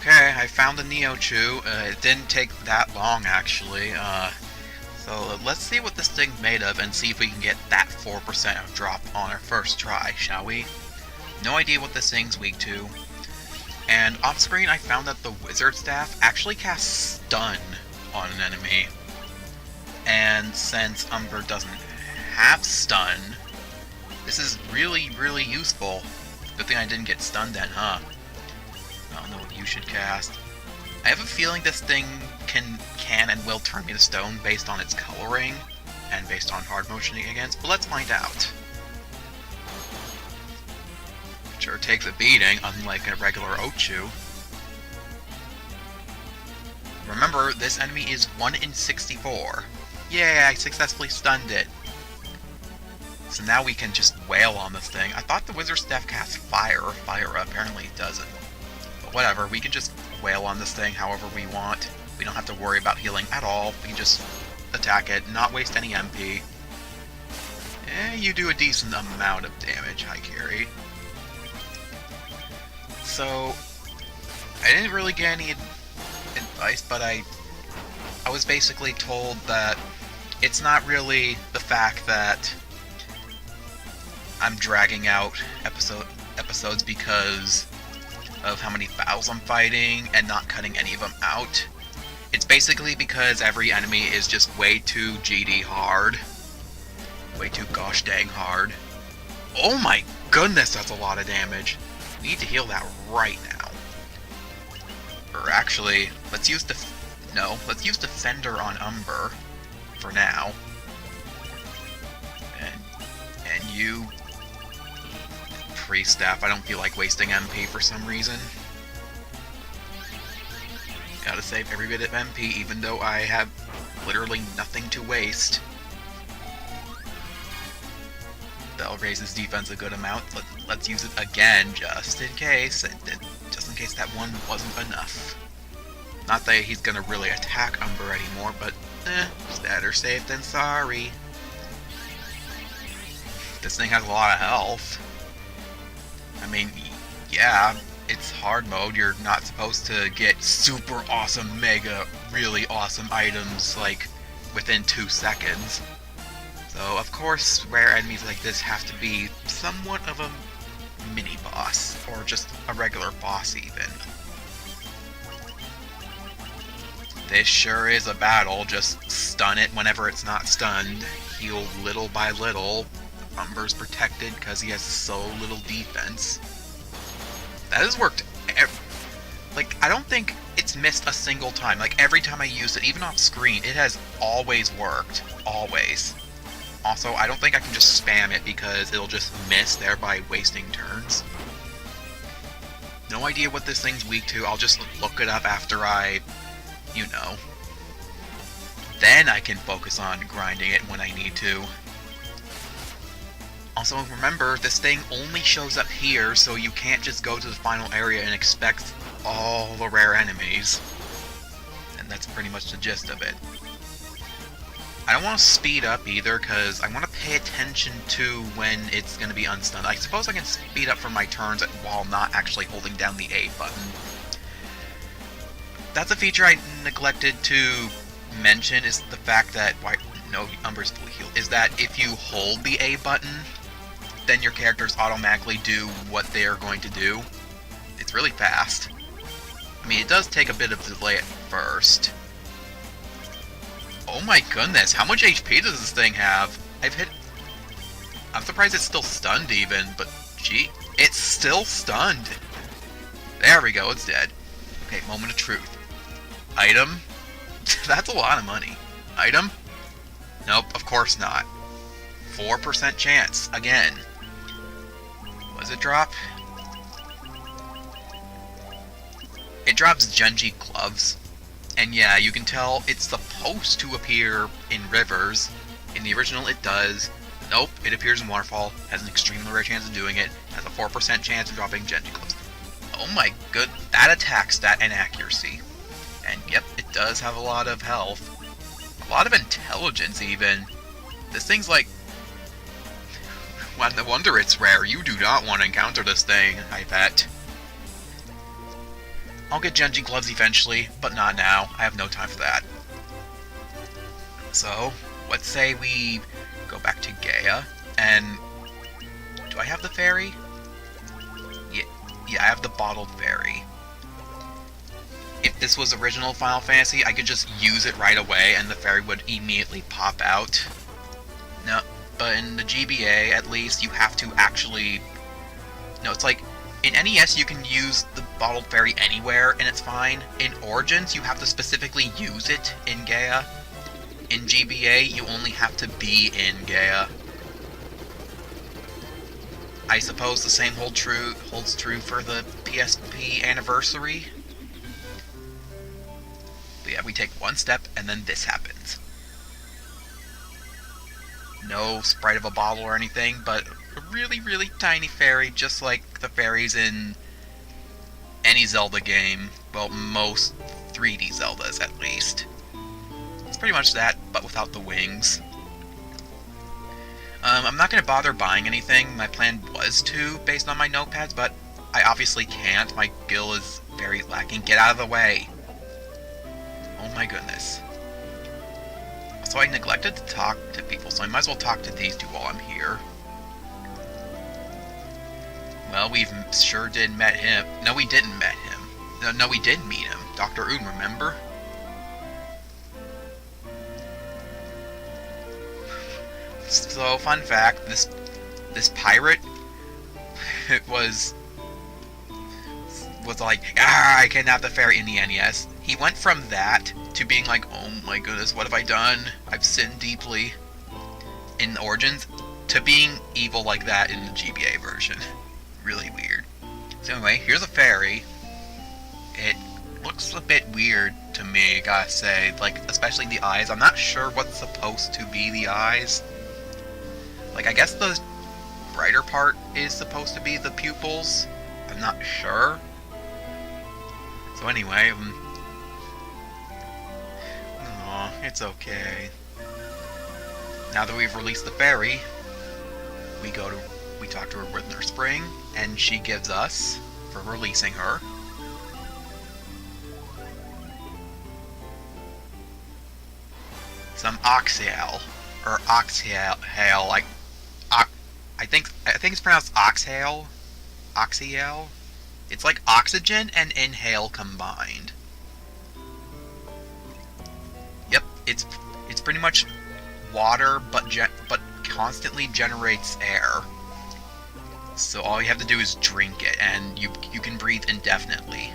Okay, I found the Neochu. It didn't take that long, actually. So let's see what this thing's made of and see if we can get that 4% of drop on our first try, shall we? No idea what this thing's weak to. And off screen, I found that the Wizard Staff actually casts Stun on an enemy. And since Umber doesn't have Stun, this is really, really useful. Good thing I didn't get stunned then, huh? I don't know what you should cast. I have a feeling this thing can and will turn me to stone based on its coloring and based on hard motioning against, but let's find out. Sure takes a beating, unlike a regular Ochu. Remember, this enemy is 1 in 64. Yay, I successfully stunned it. So now we can just wail on this thing. I thought the Wizard Staff casts Fire. Fire apparently doesn't. But whatever, we can just wail on this thing however we want. We don't have to worry about healing at all. We can just attack it, not waste any MP. You do a decent amount of damage, Haikiri. So, I didn't really get any advice, but I was basically told that it's not really the fact that I'm dragging out episodes because of how many battles I'm fighting and not cutting any of them out. It's basically because every enemy is just way too GD hard. Way too gosh dang hard. Oh my goodness, that's a lot of damage. We need to heal that right now. Or actually, let's use Defender on Umber for now. And you... Priest Staff, I don't feel like wasting MP for some reason. Gotta save every bit of MP, even though I have literally nothing to waste. That'll raise his defense a good amount. Let's use it again, just in case. Just in case that one wasn't enough. Not that he's gonna really attack Umber anymore, but better safe than sorry. This thing has a lot of health. I mean, yeah, it's hard mode. You're not supposed to get super awesome, mega, really awesome items, like, within 2 seconds. So, of course, rare enemies like this have to be somewhat of a mini-boss, or just a regular boss, even. This sure is a battle. Just stun it whenever it's not stunned. Heal little by little. Umber's protected because he has so little defense. That has worked. Like, I don't think it's missed a single time. Like, every time I use it, even off screen, it has always worked. Always. Also, I don't think I can just spam it because it'll just miss, thereby wasting turns. No idea what this thing's weak to. I'll just look it up after I, you know. Then I can focus on grinding it when I need to. Also, remember, this thing only shows up here, so you can't just go to the final area and expect all the rare enemies. And that's pretty much the gist of it. I don't want to speed up either, because I want to pay attention to when it's going to be unstunned. I suppose I can speed up for my turns while not actually holding down the A button. That's a feature I neglected to mention, is the fact that... No, Umber's fully healed. Is that if you hold the A button, then your characters automatically do what they are going to do. It's really fast. I mean, it does take a bit of delay at first. Oh my goodness, how much HP does this thing have? I'm surprised it's still stunned even, but gee, it's still stunned. There we go, it's dead. Okay, moment of truth. Item? That's a lot of money. Item? Nope, of course not. 4% chance, again. What does it drop? It drops Genji gloves. And yeah, you can tell it's supposed to appear in rivers. In the original, it does. Nope, it appears in Waterfall, has an extremely rare chance of doing it, has a 4% chance of dropping Genji gloves. Oh my good, that attack stat and accuracy. And yep, it does have a lot of health. A lot of intelligence, even. This thing's like... Well, no wonder it's rare. You do not want to encounter this thing, I bet. I'll get Genji gloves eventually, but not now. I have no time for that. So, let's say we go back to Gaia, and... do I have the fairy? Yeah, I have the bottled fairy. If this was original Final Fantasy, I could just use it right away, and the fairy would immediately pop out. No, but in the GBA, at least, you have to actually... No, it's like... In NES, you can use the bottled fairy anywhere, and it's fine. In Origins, you have to specifically use it in Gaia. In GBA, you only have to be in Gaia. I suppose the same holds true for the PSP anniversary. But yeah, we take one step, and then this happens. No sprite of a bottle or anything, but a really, really tiny fairy, just like the fairies in any Zelda game. Well, most 3D Zeldas, at least. It's pretty much that, but without the wings. I'm not going to bother buying anything. My plan was to, based on my notepads, but I obviously can't. My gil is very lacking. Get out of the way! Oh my goodness. So I neglected to talk to people, so I might as well talk to these two while I'm here. Well, we sure did met him. No, we didn't met him. No, we did meet him. Dr. Oon, remember? So, fun fact, this pirate was like, I kidnapped the fairy in the NES. He went from that to being like, oh my goodness, what have I done? I've sinned deeply in Origins, to being evil like that in the GBA version. Really weird. So anyway, here's a fairy. It looks a bit weird to me, gotta say. Like, especially the eyes. I'm not sure what's supposed to be the eyes. Like, I guess the brighter part is supposed to be the pupils. I'm not sure. So anyway, it's okay. Now that we've released the fairy, we talk to her with Nurse Spring, and she gives us, for releasing her, some Oxhale, or Oxhale, like, I think it's pronounced Oxhale, Oxyale. It's like oxygen and inhale combined. Yep, it's pretty much water, but constantly generates air. So all you have to do is drink it, and you can breathe indefinitely.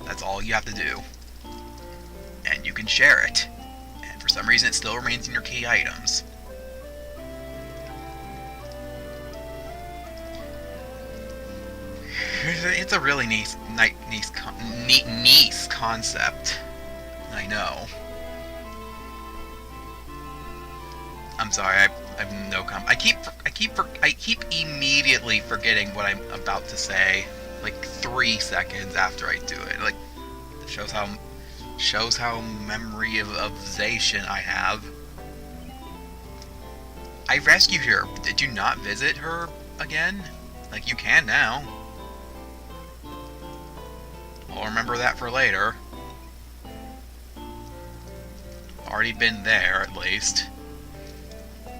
That's all you have to do. And you can share it. And for some reason, it still remains in your key items. It's a really nice concept. I know. I'm sorry. I have no I keep immediately forgetting what I'm about to say. Like 3 seconds after I do it. Like, it shows how memory of Zacian I have. I rescued her. Did you not visit her again? Like, you can now. I'll remember that for later. Already been there, at least.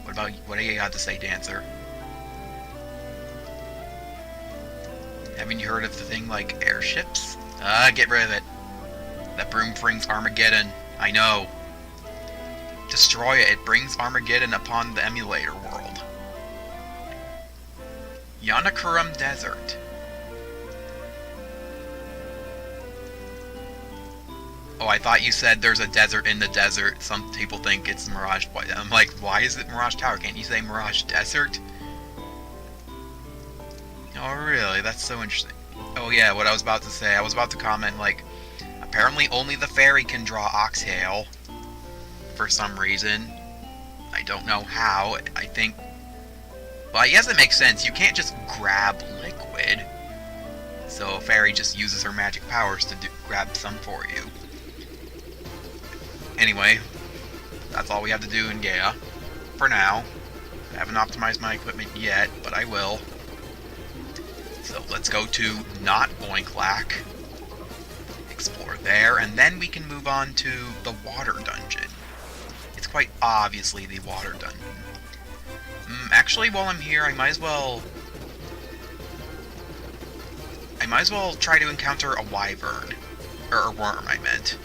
What do you got to say, Dancer? Haven't you heard of the thing like airships? Get rid of it. That broom brings Armageddon. I know. Destroy it. It brings Armageddon upon the emulator world. Yanakurum Desert. Oh, I thought you said there's a desert in the desert. Some people think it's Mirage Point. I'm like, why is it Mirage Tower? Can't you say Mirage Desert? Oh, really? That's so interesting. Oh, yeah, what I was about to say. I was about to comment, like, apparently only the fairy can draw Oxhale. For some reason. I don't know how. I think... Well, I guess it makes sense. You can't just grab liquid. So a fairy just uses her magic powers to grab some for you. Anyway, that's all we have to do in Gaia. For now. I haven't optimized my equipment yet, but I will. So let's go to not Oinklak. there, and then we can move on to the water dungeon. It's quite obviously the water dungeon. Actually, while I'm here, I might as well try to encounter a wyvern. Or a worm, I meant.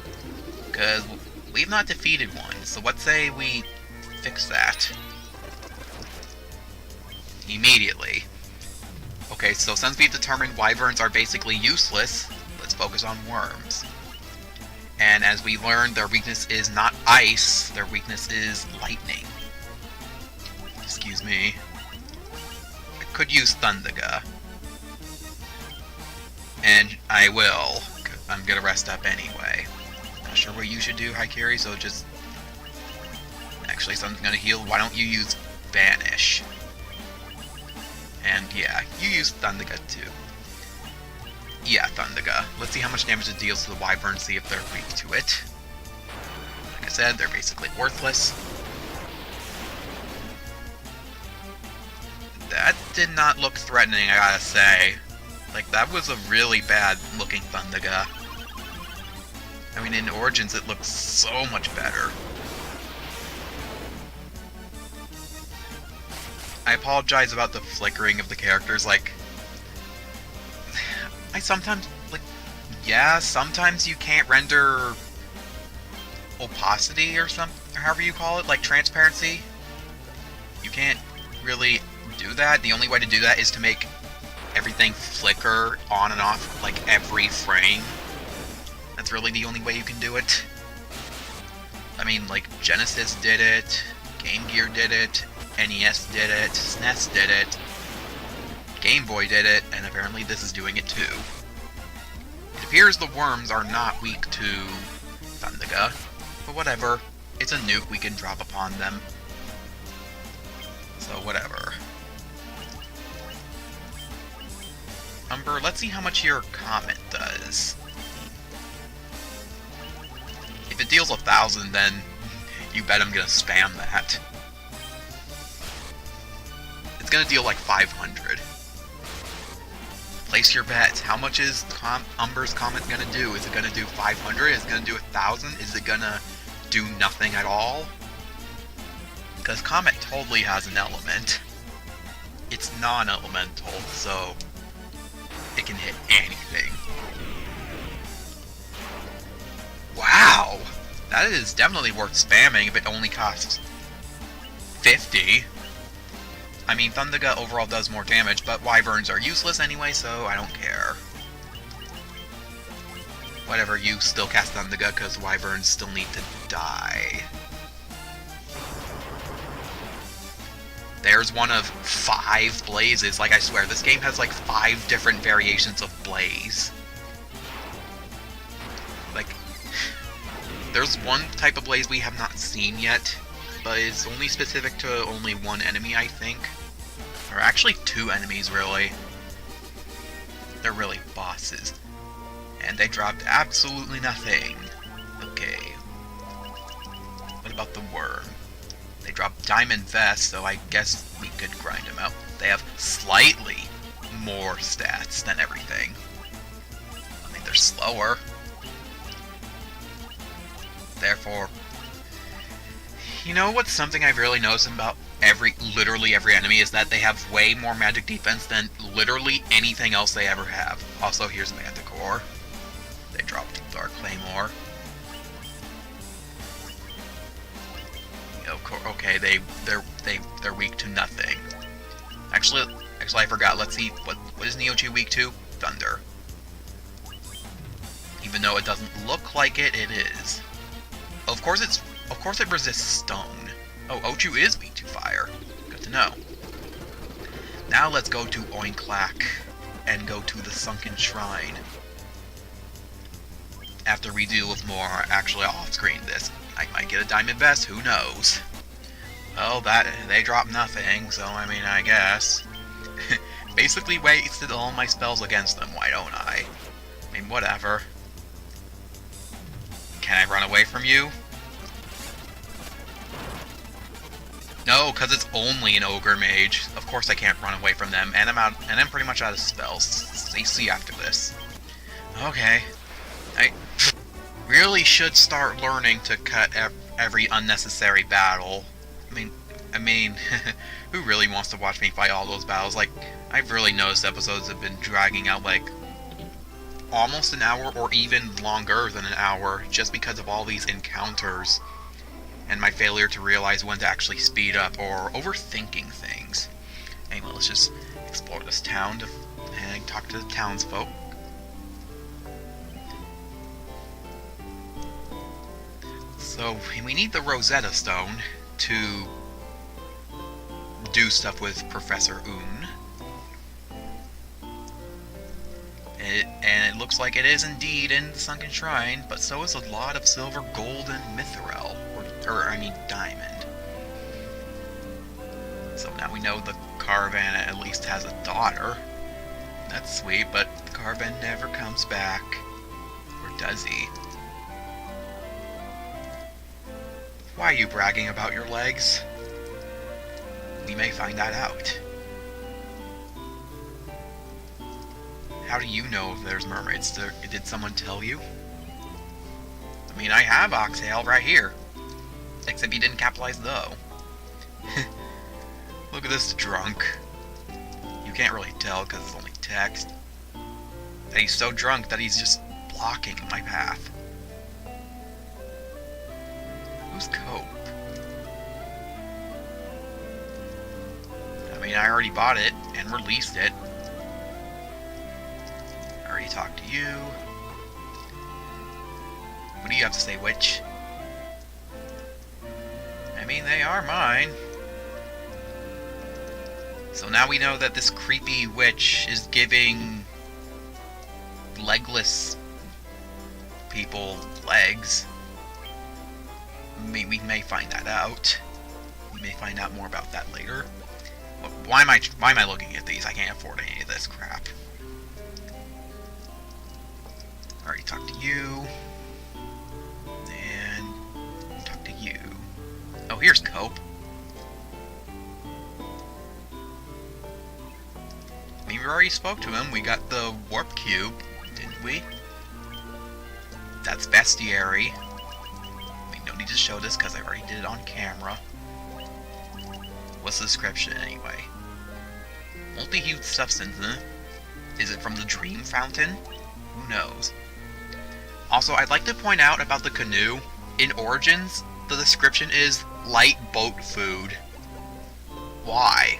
Because we've not defeated one, so let's say we fix that. Immediately. Okay, so since we've determined wyverns are basically useless, let's focus on worms. And as we learned, their weakness is not ice, their weakness is lightning. Excuse me. I could use Thundaga. And I will. I'm gonna rest up anyway. Not sure what you should do, Haikiri, so just... Actually, something's gonna heal. Why don't you use Vanish? And yeah, you use Thundaga too. Yeah, Thundaga. Let's see how much damage it deals to the wyvern, see if they're weak to it. Like I said, they're basically worthless. That did not look threatening, I gotta say. Like, that was a really bad looking Thundaga. I mean, in Origins it looks so much better. I apologize about the flickering of the characters, like... I sometimes, like... Yeah, sometimes you can't render... opacity or something, or however you call it, like transparency. You can't really do that. The only way to do that is to make everything flicker on and off, like, every frame. That's really the only way you can do it. I mean, like, Genesis did it, Game Gear did it, NES did it, SNES did it, Game Boy did it, and apparently this is doing it too. It appears the worms are not weak to Thundaga, but whatever. It's a nuke we can drop upon them. So whatever. Umber, let's see how much your Comet does. If it deals 1,000, then you bet I'm gonna spam that. It's gonna deal like 500. Place your bets. How much is Umber's Comet gonna do? Is it gonna do 500? Is it gonna do 1,000? Is it gonna do nothing at all? Because Comet totally has an element. It's non-elemental, so it can hit anything. Wow! That is definitely worth spamming if it only costs 50. I mean, Thundaga overall does more damage, but wyverns are useless anyway, so I don't care. Whatever, you still cast Thundaga because wyverns still need to die. There's one of 5 blazes. Like, I swear, this game has like 5 different variations of blaze. Like, there's one type of blaze we have not seen yet, but it's only specific to only one enemy, I think. Or actually 2 enemies, really. They're really bosses. And they dropped absolutely nothing. Okay. What about the worm? They dropped Diamond Vest, so I guess we could grind them out. They have slightly more stats than everything. I mean, they're slower. Therefore, you know what's something I've really noticed about literally every enemy is that they have way more magic defense than literally anything else they ever have. Also, here's Manticore. They dropped Dark Claymore. Okay, they're weak to nothing. Actually, I forgot. Let's see what is Neo2 weak to? Thunder. Even though it doesn't look like it, it is. Of course it resists stone. Oh, Ochu is weak to fire. Good to know. Now let's go to Oinklak and go to the Sunken Shrine. After we deal with more actually off-screen this. I might get a Diamond Vest, who knows? Well, they drop nothing, so I mean, I guess. Basically wasted all my spells against them, why don't I? I mean, whatever. Can I run away from you? No, because it's only an Ogre Mage. Of course I can't run away from them, and I'm pretty much out of spells. See after this. Okay. really should start learning to cut every unnecessary battle. I mean, who really wants to watch me fight all those battles? Like, I've really noticed episodes have been dragging out, like, almost an hour or even longer than an hour just because of all these encounters and my failure to realize when to actually speed up or overthinking things. Anyway, let's just explore this town and talk to the townsfolk. So, we need the Rosetta Stone to do stuff with Professor Un. And it looks like it is indeed in the Sunken Shrine, but so is a lot of silver, gold, and mithril. Diamond. So now we know the Caravan at least has a daughter. That's sweet, but the Caravan never comes back. Or does he? Why are you bragging about your legs? We may find that out. How do you know if there's mermaids? Did someone tell you? I mean, I have Oxtail right here. Except he didn't capitalize though. Look at this drunk. You can't really tell because it's only text. And he's so drunk that he's just blocking my path. Who's Cope? I mean, I already bought it and released it. I already talked to you. What do you have to say, witch? I mean, they are mine. So now we know that this creepy witch is giving legless people legs. We may find that out. We may find out more about that later. Why am I looking at these? I can't afford any of this crap. I already talked to you. And talk to you. Oh, here's Cope. We already spoke to him. We got the warp cube, didn't we? That's bestiary. No need to show this because I already did it on camera. What's the description anyway? Multi-hued substance, huh? Is it from the Dream Fountain? Who knows? Also, I'd like to point out about the canoe. In Origins, the description is light boat food. Why?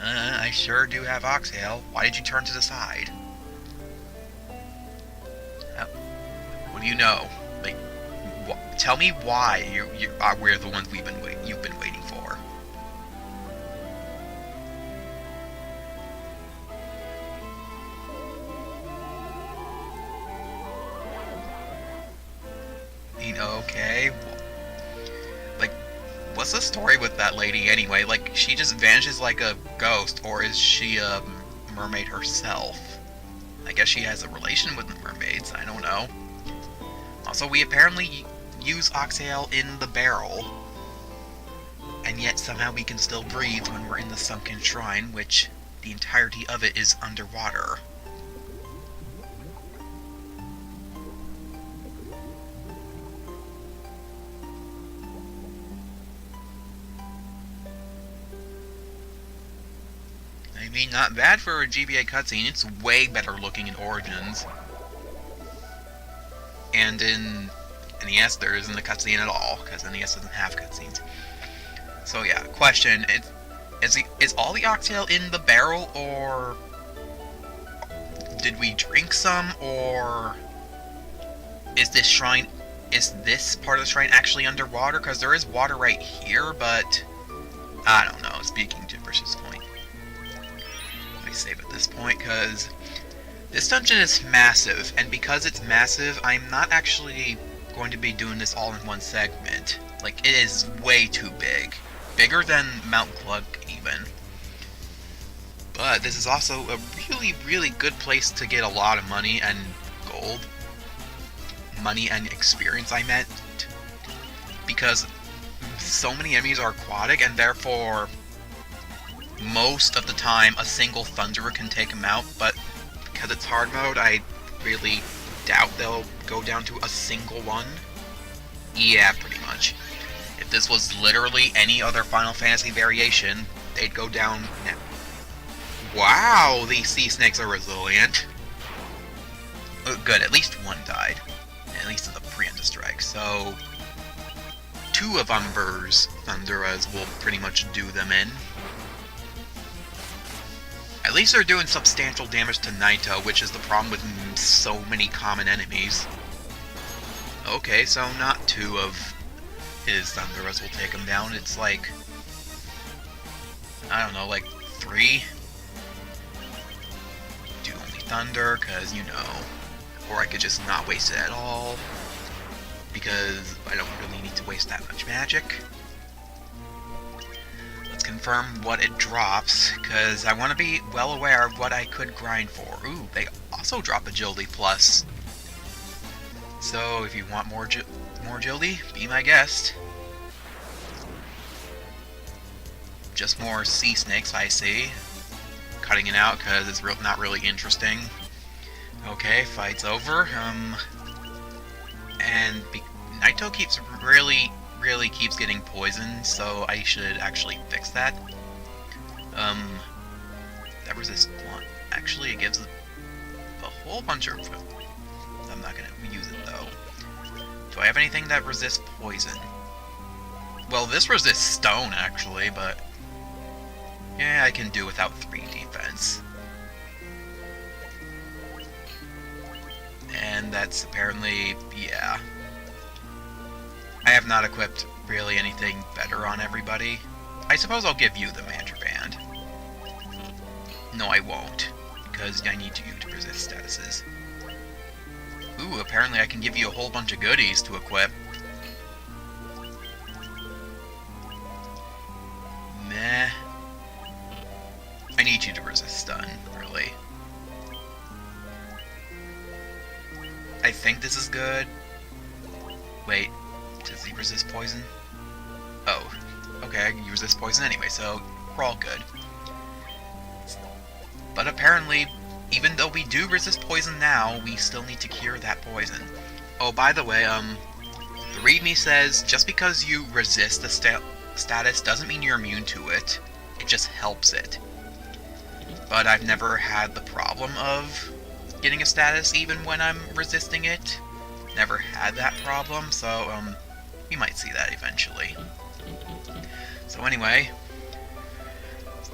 I sure do have Oxtail. Why did you turn to the side? What do you know? Like, tell me why we're the ones you've been waiting for. Okay. Like, what's the story with that lady anyway? Like, she just vanishes like a ghost, or is she a mermaid herself? I guess she has a relation with the mermaids, I don't know. Also, we apparently use Oxtail in the barrel, and yet somehow we can still breathe when we're in the Sunken Shrine, which the entirety of it is underwater. I mean, not bad for a GBA cutscene. It's way better looking in Origins. And in NES, there isn't a cutscene at all, because NES doesn't have cutscenes. So yeah, question, is all the Oxtail in the barrel, or did we drink some, or is this part of the shrine actually underwater? Because there is water right here, but I don't know, speaking gibberish at this point. Let me save at this point, because this dungeon is massive, and because it's massive, I'm not actually going to be doing this all in one segment. Like, it is way too big. Bigger than Mount Glug, even. But this is also a really, really good place to get a lot of money and gold. Money and experience, I meant. Because so many enemies are aquatic, and therefore, most of the time, a single Thunderer can take them out, but because it's hard mode, I really doubt they'll go down to a single one. Yeah, pretty much. If this was literally any other Final Fantasy variation, they'd go down now. Wow, these sea snakes are resilient. Good, at least one died. At least in the preemptive strike, so... 2 of Umber's Thunderas will pretty much do them in. At least they're doing substantial damage to Naito, which is the problem with so many common enemies. Okay, so not 2 of his Thunderas will take him down. It's like... I don't know, like 3? Do only Thunder, because, you know... Or I could just not waste it at all. Because I don't really need to waste that much magic. Let's confirm what it drops, because I want to be well aware of what I could grind for. Ooh, they also drop Agility Plus. So, if you want more agility, be my guest. Just more sea snakes, I see. Cutting it out, because it's not really interesting. Okay, fight's over. And Naito keeps really keeps getting poisoned, so I should actually fix that. That resist blunt. Actually, it gives a whole bunch of... I'm not gonna use it though. Do I have anything that resists poison? Well, this resists stone actually, but yeah, I can do without 3 defense. And that's apparently, yeah. I have not equipped really anything better on everybody. I suppose I'll give you the Mantra Band. No, I won't, because I need you to resist statuses. Ooh, apparently I can give you a whole bunch of goodies to equip. Meh. I need you to resist stun, really. I think this is good. Wait, does he resist poison? Oh, okay, you resist poison anyway, so we're all good. But apparently, even though we do resist poison now, we still need to cure that poison. Oh, by the way, the README says just because you resist the status doesn't mean you're immune to it. It just helps it. But I've never had the problem of getting a status even when I'm resisting it. Never had that problem, so you might see that eventually. So anyway,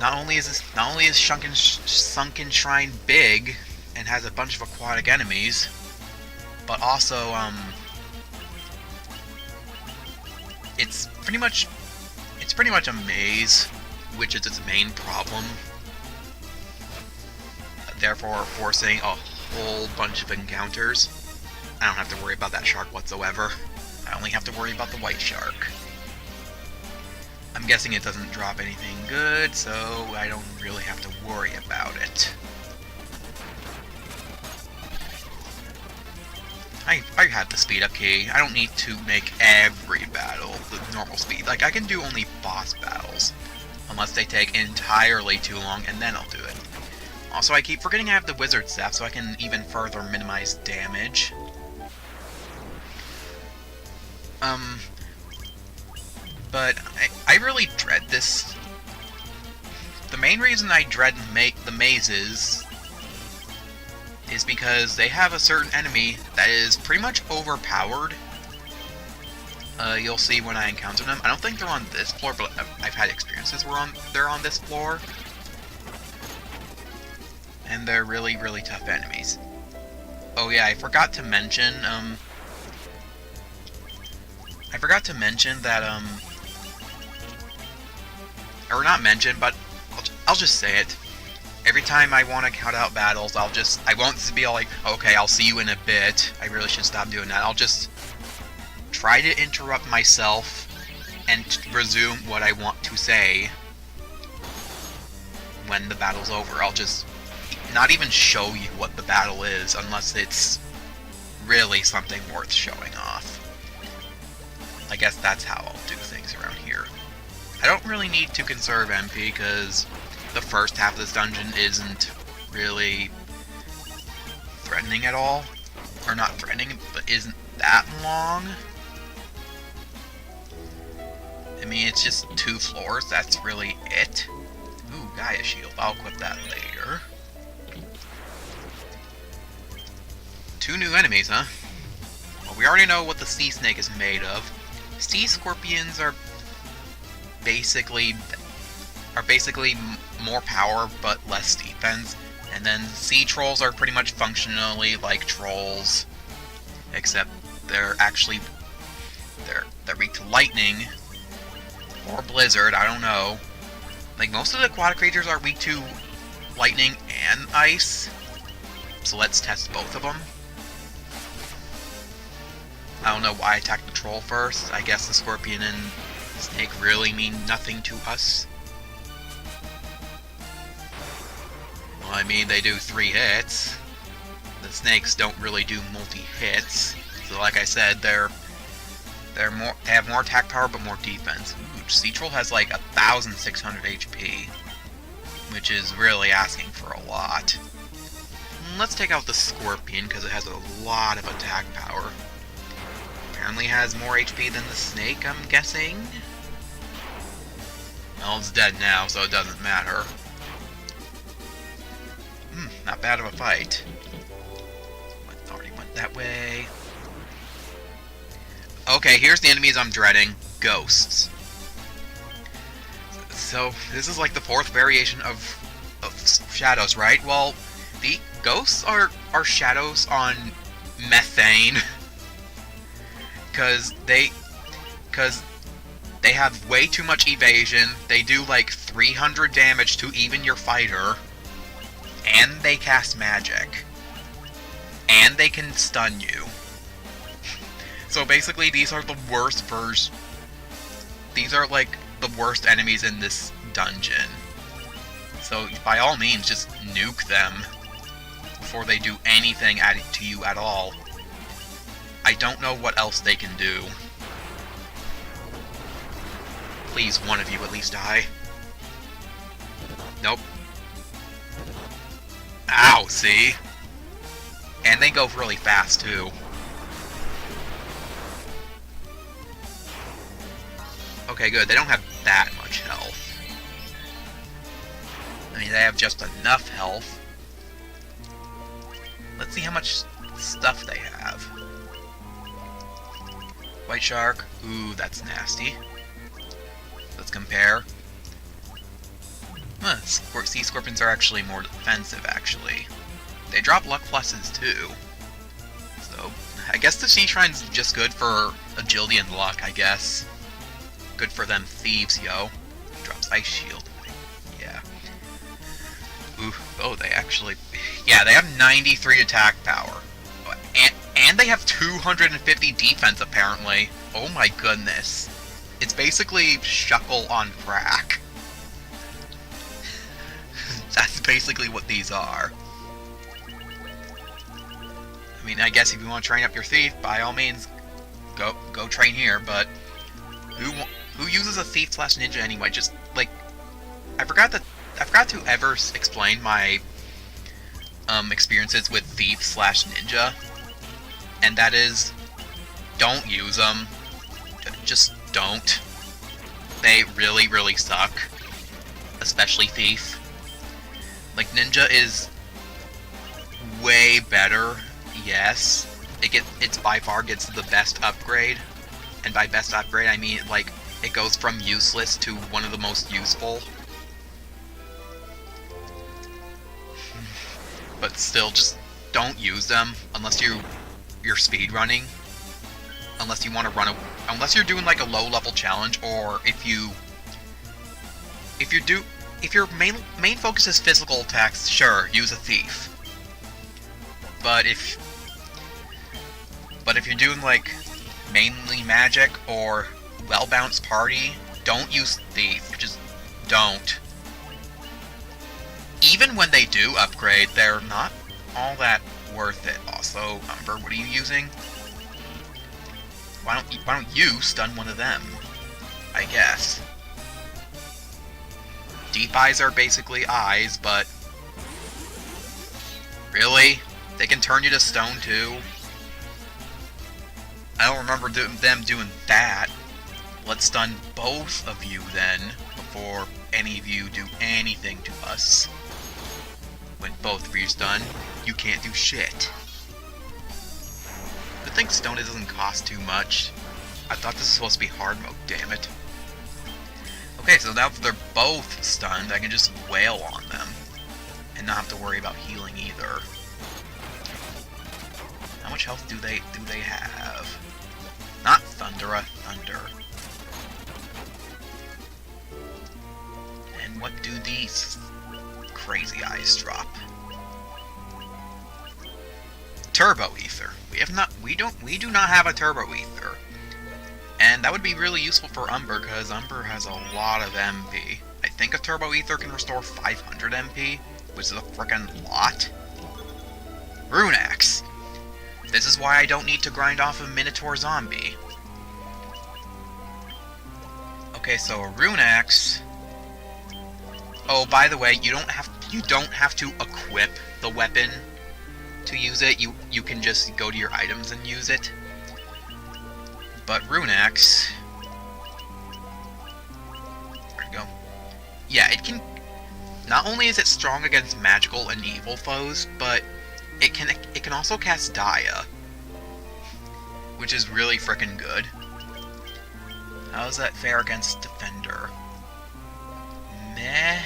not only is Sunken Shrine big and has a bunch of aquatic enemies, but also it's pretty much a maze, which is its main problem. Therefore, forcing a whole bunch of encounters. I don't have to worry about that shark whatsoever. I only have to worry about the white shark. I'm guessing it doesn't drop anything good, so I don't really have to worry about it. I have the speed up key. I don't need to make every battle the normal speed. Like, I can do only boss battles, unless they take entirely too long, and then I'll do it. Also, I keep forgetting I have the wizard staff, so I can even further minimize damage. But I really dread this. The main reason I dread the mazes is because they have a certain enemy that is pretty much overpowered. You'll see when I encounter them. I don't think they're on this floor, but I've had experiences where they're on this floor. And they're really tough enemies. Oh yeah, I forgot to mention that, or not mention, but I'll just say it. Every time I want to count out battles, I won't be all like, okay, I'll see you in a bit. I really should stop doing that. I'll just try to interrupt myself and resume what I want to say when the battle's over. I'll just not even show you what the battle is unless it's really something worth showing off. I guess that's how I'll do things around here. I don't really need to conserve MP because the first half of this dungeon isn't really threatening at all. Or not threatening, but isn't that long. I mean, it's just 2 floors, that's really it. Ooh, Gaia Shield, I'll equip that later. 2 new enemies, huh? Well, we already know what the Sea Snake is made of. Sea Scorpions are basically more power but less defense. And then Sea Trolls are pretty much functionally like trolls, except they're weak to lightning or blizzard. I don't know. Like, most of the aquatic creatures are weak to lightning and ice, so let's test both of them. I don't know why I attacked the troll first. I guess the scorpion and snake really mean nothing to us. Well, I mean, they do 3 hits. The snakes don't really do multi-hits. So like I said, they have more attack power but more defense. Ooh, Sea Troll has like 1,600 HP, which is really asking for a lot. Let's take out the Scorpion because it has a lot of attack power. Apparently has more HP than the snake, I'm guessing. Well, it's dead now, so it doesn't matter. Not bad of a fight. Already went that way. Okay, here's the enemies I'm dreading. Ghosts. So, this is like the 4th variation of shadows, right? Well, the ghosts are shadows on methane. Because they have way too much evasion. They do like 300 damage to even your fighter. And they cast magic. And they can stun you. So basically, these are the worst These are like the worst enemies in this dungeon. So by all means, just nuke them before they do anything to you at all. I don't know what else they can do. Please, one of you at least die. Nope. Ow, see? And they go really fast, too. Okay, good. They don't have that much health. I mean, they have just enough health. Let's see how much stuff they have. White Shark. Ooh, that's nasty. Let's compare. Sea Scorpions are actually more defensive, actually. They drop luck pluses, too. So, I guess the Sea Shrine's just good for agility and luck, I guess. Good for them thieves, yo. Drops Ice Shield. Yeah. Ooh, oh, they actually... Yeah, they have 93 attack power. And they have 250 defense, apparently. Oh my goodness. It's basically Shuckle on crack. That's basically what these are. I mean, I guess if you want to train up your thief, by all means, go train here. But who uses a thief / ninja anyway? Just like, I forgot to ever explain my experiences with thief / ninja, and that is, don't use them. Just don't. They really, really suck. Especially thief. Like, ninja is way better, yes. It's by far gets the best upgrade. And by best upgrade, I mean, like, it goes from useless to one of the most useful. But still, just don't use them unless you're speedrunning. Unless you want to run unless you're doing like a low-level challenge, or if your main focus is physical attacks, sure, use a thief. But if you're doing like mainly magic or well-balanced party, don't use thief. Just don't. Even when they do upgrade, they're not all that worth it. Also, Umber, what are you using? Why don't you stun one of them? I guess. Deep eyes are basically eyes, but... Really? They can turn you to stone too. I don't remember them doing that. Let's stun both of you then, before any of you do anything to us. When both of you's done, you can't do shit. Good thing stone doesn't cost too much. I thought this was supposed to be hard mode, damn it. Okay, so now that they're both stunned, I can just wail on them. And not have to worry about healing either. How much health do they have? Not Thundera, Thunder. And what do these crazy eyes drop? Turbo Ether. We do not have a Turbo Ether. And that would be really useful for Umber, because Umber has a lot of MP. I think a Turbo Ether can restore 500 MP, which is a frickin' lot. Rune Axe. This is why I don't need to grind off a Minotaur zombie. Okay, so a Rune Axe. Oh, by the way, you don't have to equip the weapon to use it. You can just go to your items and use it. But Rune Axe, there you go. Yeah, it can. Not only is it strong against magical and evil foes, but it can also cast Dia, which is really frickin' good. How does that fare against Defender? Meh.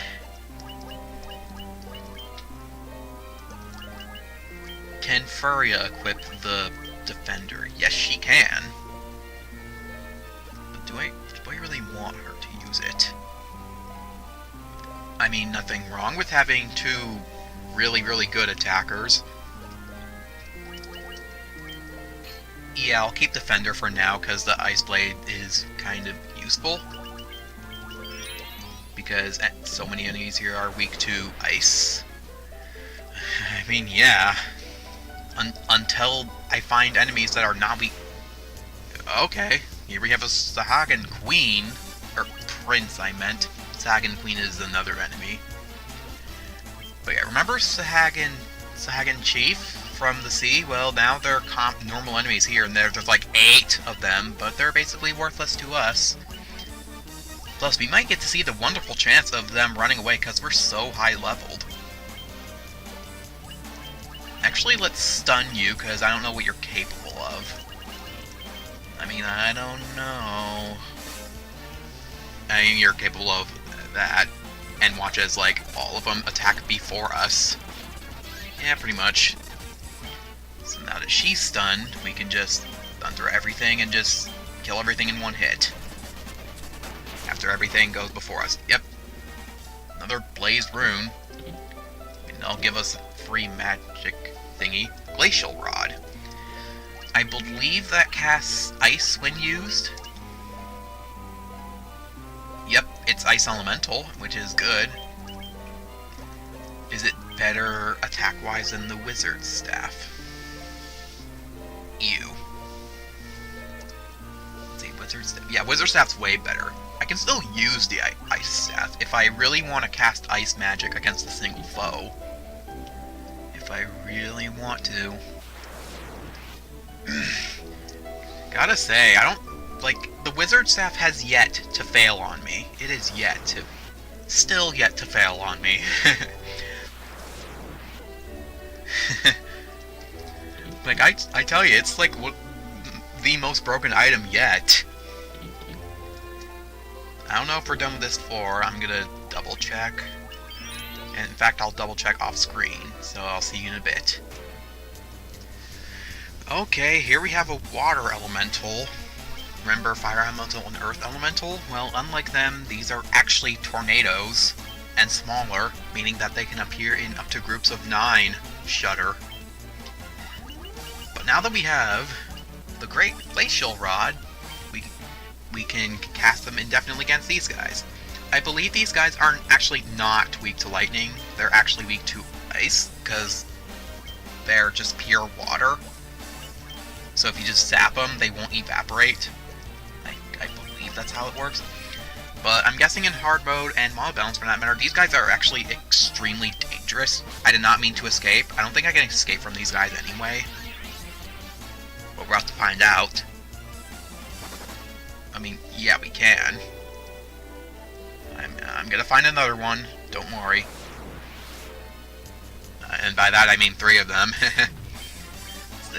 Can Furia equip the Defender? Yes, she can. But do I really want her to use it? I mean, nothing wrong with having two really, really good attackers. Yeah, I'll keep Defender for now, because the Ice Blade is kind of useful. Because so many enemies here are weak to ice. I mean, yeah. Until I find enemies that are not weak... Okay, here we have a Sahagin Queen. Or Prince, I meant. Sahagin Queen is another enemy. But yeah, remember Sahagin Chief from the sea? Well, now they're normal enemies here, and there's like 8 of them, but they're basically worthless to us. Plus, we might get to see the wonderful chance of them running away, because we're so high-leveled. Actually, let's stun you, because I don't know what you're capable of. I mean, I don't know. I mean, you're capable of that. And watch as, like, all of them attack before us. Yeah, pretty much. So now that she's stunned, we can just thunder everything and just kill everything in one hit. After everything goes before us. Yep. Another Blaze Rune. And they'll give us a free magic thingy. Glacial Rod. I believe that casts ice when used. Yep, it's Ice Elemental, which is good. Is it better attack-wise than the Wizard's Staff? Ew. Let's see, Wizard's Staff. Yeah, Wizard's Staff's way better. I can still use the Ice Staff if I really want to cast Ice Magic against a single foe. If I really want to. Gotta say, I don't... Like, the Wizard Staff has yet to fail on me. It is yet to... Still yet to fail on me. Like, I tell you, it's like the most broken item yet. I don't know if we're done with this floor. I'm gonna double check. And in fact, I'll double check off screen. So I'll see you in a bit. Okay, here we have a water elemental. Remember Fire Elemental and Earth Elemental? Well, unlike them, these are actually tornadoes, and smaller, meaning that they can appear in up to groups of 9. Shudder. But now that we have the Great Glacial Rod, we can cast them indefinitely against these guys. I believe these guys are actually not weak to lightning, they're actually weak to ice, because they're just pure water. So if you just zap them, they won't evaporate. I believe that's how it works. But I'm guessing in hard mode and mono balance for that matter, these guys are actually extremely dangerous. I did not mean to escape. I don't think I can escape from these guys anyway. But we're about to find out. I mean, yeah, we can. I'm gonna find another one. Don't worry. And by that I mean 3 of them.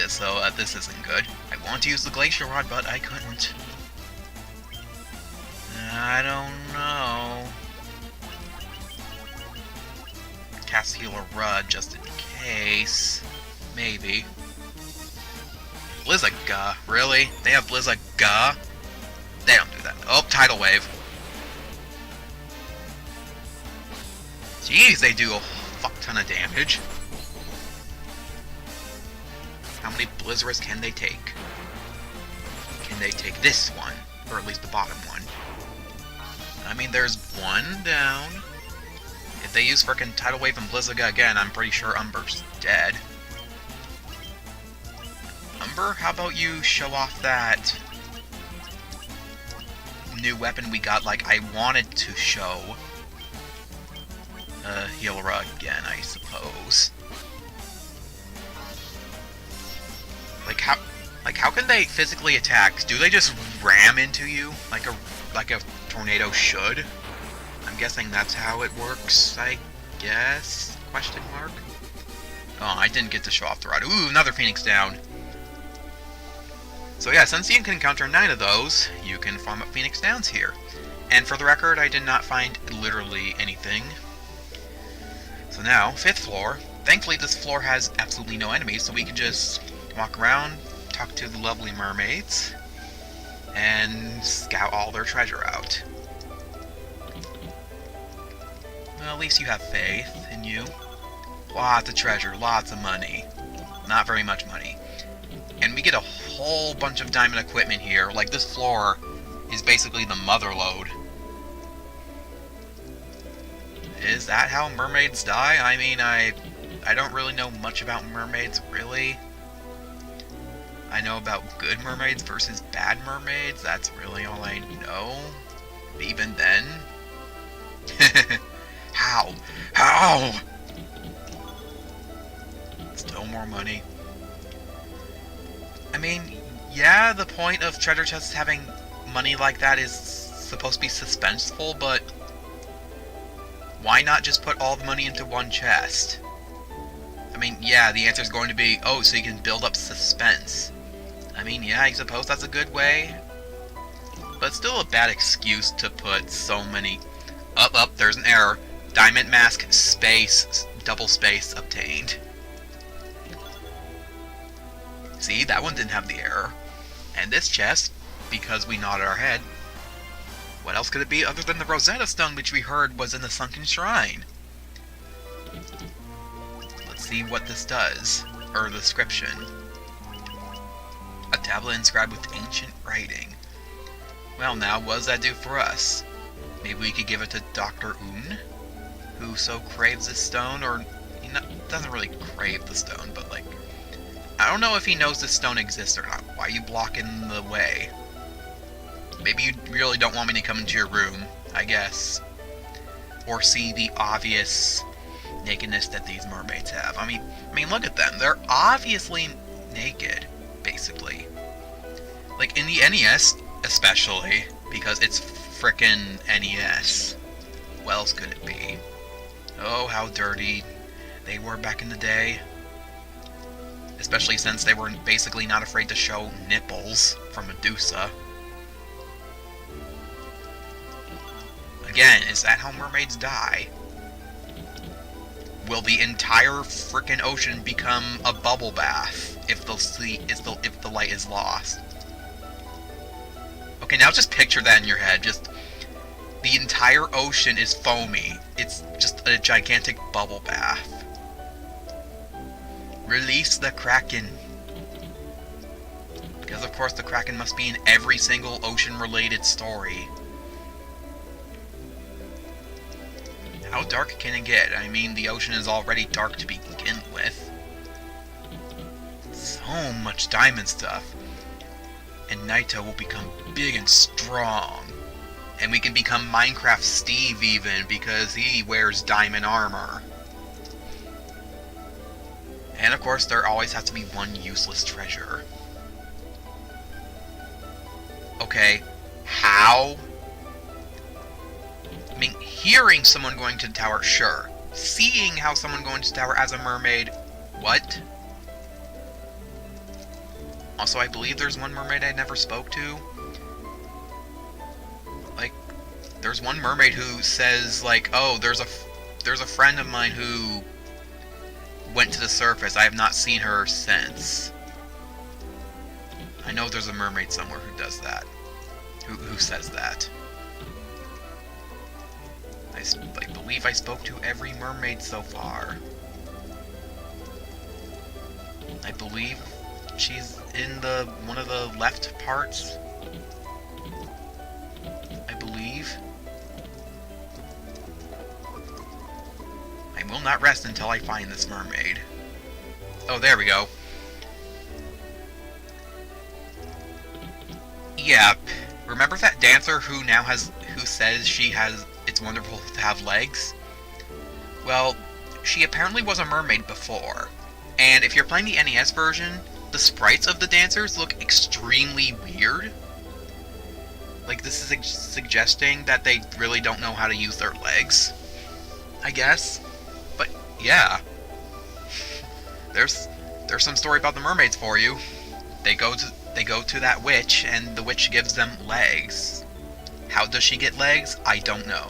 So this isn't good. I want to use the Glacial Rod, but I couldn't. I don't know. Cast Healer Rud just in case. Maybe. Blizzaga, really? They have Blizzaga? They don't do that. Oh, Tidal Wave. Jeez, they do a fuck ton of damage. How many Blizzaras can they take? Can they take this one? Or at least the bottom one? I mean, there's one down. If they use frickin' Tidal Wave and Blizzaga again, I'm pretty sure Umber's dead. Umber, how about you show off that new weapon we got like I wanted to show? Healera again, I suppose. Like how can they physically attack? Do they just ram into you like a tornado should? I'm guessing that's how it works, I guess? Question mark? Oh, I didn't get to show off the rod. Ooh, another Phoenix down. So yeah, since you can encounter 9 of those, you can farm up Phoenix Downs here. And for the record, I did not find literally anything. So now, 5th floor. Thankfully, this floor has absolutely no enemies, so we can just walk around, talk to the lovely mermaids, and scout all their treasure out. Well, at least you have faith in you. Lots of treasure, lots of money. Not very much money. And we get a whole bunch of diamond equipment here. Like, this floor is basically the mother lode. Is that how mermaids die? I mean, I don't really know much about mermaids, really. I know about good mermaids versus bad mermaids. That's really all I know. Even then. How? How? Still more money. I mean, yeah, the point of treasure chests having money like that is supposed to be suspenseful, but why not just put all the money into one chest? I mean, yeah, the answer is going to be, oh, so you can build up suspense. I mean, yeah, I suppose that's a good way. But still a bad excuse to put so many... Up, there's an error. Diamond mask, space, double space obtained. See, that one didn't have the error. And this chest, because we nodded our head, what else could it be other than the Rosetta Stone, which we heard was in the Sunken Shrine? Let's see what this does. Or the description. A tablet inscribed with ancient writing. Well now, what does that do for us? Maybe we could give it to Dr. Un, who so craves this stone, or he doesn't really crave the stone, but like, I don't know if he knows this stone exists or not. Why are you blocking the way? Maybe you really don't want me to come into your room, I guess. Or see the obvious nakedness that these mermaids have. I mean, look at them. They're obviously naked, basically. Like, in the NES, especially, because it's frickin' NES. What else could it be? Oh, how dirty they were back in the day. Especially since they were basically not afraid to show nipples from Medusa. Again, is that how mermaids die? Will the entire frickin' ocean become a bubble bath if the light is lost? Okay, now just picture that in your head. Just the entire ocean is foamy. It's just a gigantic bubble bath. Release the Kraken. Because of course the Kraken must be in every single ocean-related story. How dark can it get? I mean, the ocean is already dark to begin with. So much diamond stuff. And Naito will become big and strong. And we can become Minecraft Steve even, because he wears diamond armor. And of course, there always has to be one useless treasure. Okay, how? I mean, hearing someone going to the tower, sure. Seeing how someone going to the tower as a mermaid, what? Also, I believe there's one mermaid I never spoke to. Like, there's one mermaid who says, like, oh, there's a friend of mine who went to the surface. I have not seen her since. I know there's a mermaid somewhere who does that. Who says that. I believe I spoke to every mermaid so far. I believe she's in one of the left parts. I believe. I will not rest until I find this mermaid. Oh, there we go. Yeah, remember that dancer who says it's wonderful to have legs? Well, she apparently was a mermaid before. And if you're playing the NES version, the sprites of the dancers look extremely weird. Like, this is suggesting that they really don't know how to use their legs, I guess. But, yeah. There's some story about the mermaids for you. They go to that witch, and the witch gives them legs. How does she get legs? I don't know.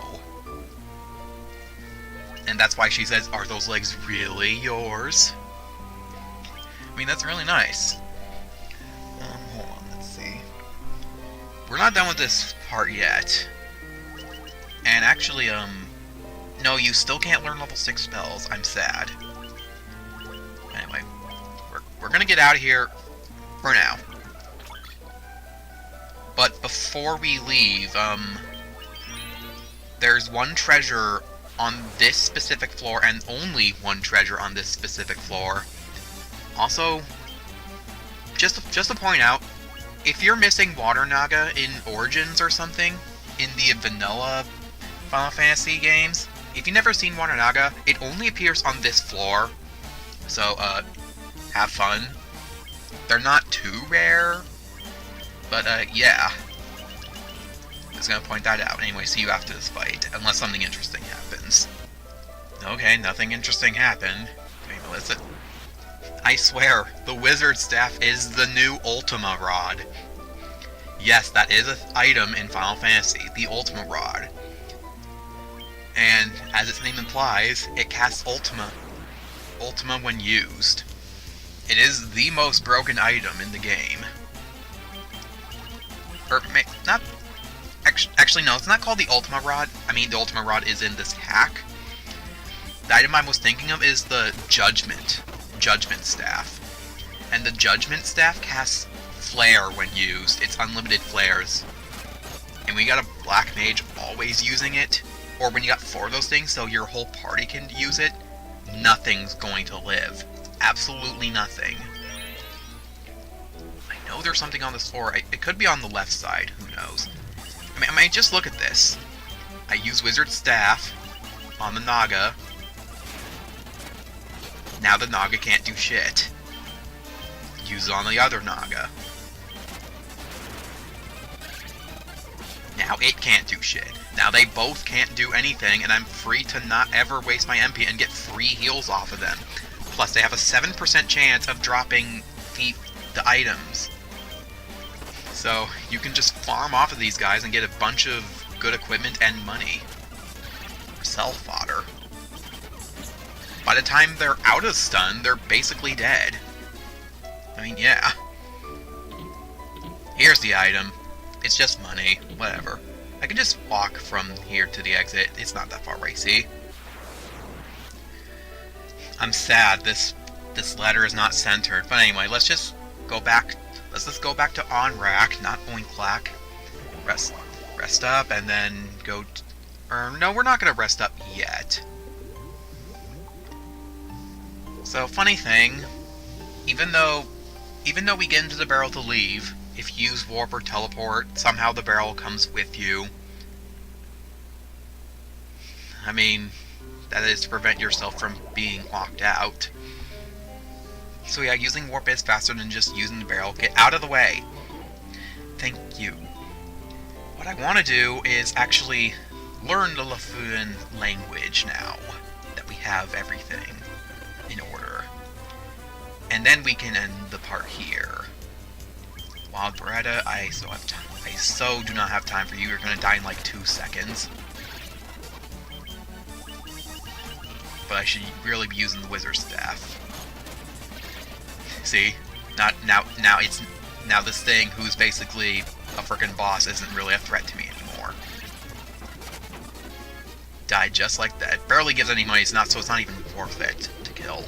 And that's why she says, are those legs really yours? I mean, that's really nice. Hold on, let's see. We're not done with this part yet. And actually, no, you still can't learn level 6 spells. I'm sad. Anyway, we're gonna get out of here for now. But before we leave, there's one treasure on this specific floor, and only one treasure on this specific floor. Also, just to point out, if you're missing Water Naga in Origins or something, in the vanilla Final Fantasy games, if you've never seen Water Naga, it only appears on this floor. So, have fun. They're not too rare, but, yeah. I was gonna point that out. Anyway, see you after this fight, unless something interesting happens. Okay, nothing interesting happened. Okay, Melissa. I swear, the wizard staff is the new Ultima Rod. Yes, that is an item in Final Fantasy, the Ultima Rod. And, as its name implies, it casts Ultima when used. It is the most broken item in the game. Or, not... Actually, no, it's not called the Ultima Rod. I mean, the Ultima Rod is in this hack. The item I was thinking of is the Judgment Staff. And the Judgment Staff casts Flare when used. It's unlimited flares. And we got a Black Mage always using it. Or when you got 4 of those things, so your whole party can use it, nothing's going to live. Absolutely nothing. I know there's something on this floor. It could be on the left side. Who knows? I mean, just look at this. I use Wizard Staff on the Naga. Now the Naga can't do shit. Use it on the other Naga. Now it can't do shit. Now they both can't do anything, and I'm free to not ever waste my MP and get free heals off of them. Plus, they have a 7% chance of dropping the items. So, you can just farm off of these guys and get a bunch of good equipment and money. Sell fodder. By the time they're out of stun, they're basically dead. I mean, yeah. Here's the item. It's just money. Whatever. I can just walk from here to the exit. It's not that far racy. I'm sad this letter is not centered. But anyway, let's just go back. Let's just go back to Onrak, not Oinklak. Rest up, and then go... no, we're not going to rest up yet. So, funny thing, even though we get into the barrel to leave, if you use warp or teleport, somehow the barrel comes with you. I mean, that is to prevent yourself from being locked out. So yeah, using warp is faster than just using the barrel. Get out of the way! Thank you. What I want to do is actually learn the Lufuen language now that we have everything in order. And then we can end the part here. Wild Beretta, I so do not have time for you. You're gonna die in like 2 seconds. But I should really be using the Wizard Staff. See? Now this thing, who's basically a frickin' boss, isn't really a threat to me anymore. Died just like that. Barely gives any money, so it's not even worth it to kill.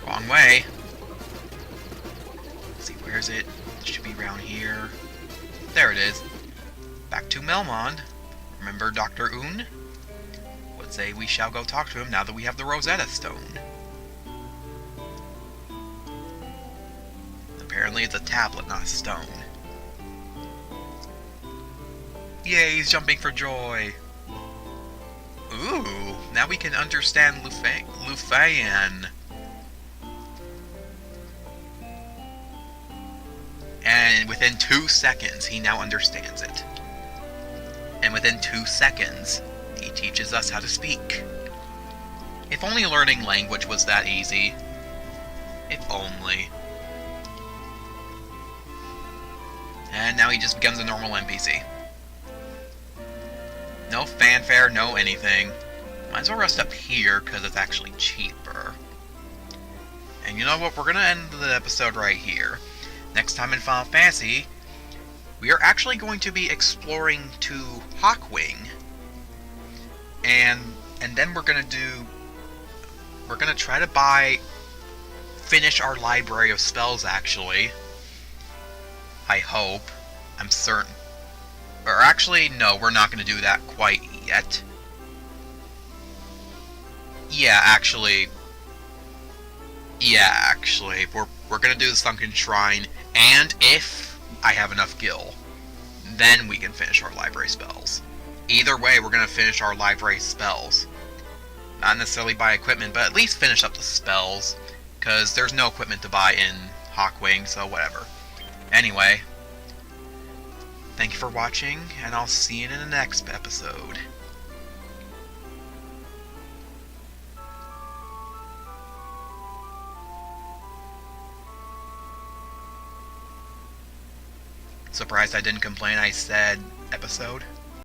Wrong way. Let's see, where is it? It should be around here. There it is. Back to Melmond. Remember Dr. Oon? Would say we shall go talk to him now that we have the Rosetta Stone. Apparently it's a tablet, not a stone. Yay, he's jumping for joy! Ooh, now we can understand Lufuen. And within 2 seconds, he now understands it. And within 2 seconds, he teaches us how to speak. If only learning language was that easy. If only. And now he just becomes a normal NPC. No fanfare, no anything. Might as well rest up here, because it's actually cheaper. And you know what? We're going to end the episode right here. Next time in Final Fantasy, we are actually going to be exploring to Hawkwing. And then we're going to try to finish our library of spells, actually. I hope. I'm certain. Or actually, no, we're not going to do that quite yet. Yeah, actually, we're going to do the Sunken Shrine, and if I have enough gil, then we can finish our library spells. Either way, we're going to finish our library spells. Not necessarily buy equipment, but at least finish up the spells, because there's no equipment to buy in Hawkwing, so whatever. Anyway, thank you for watching, and I'll see you in the next episode. Surprised I didn't complain I said episode.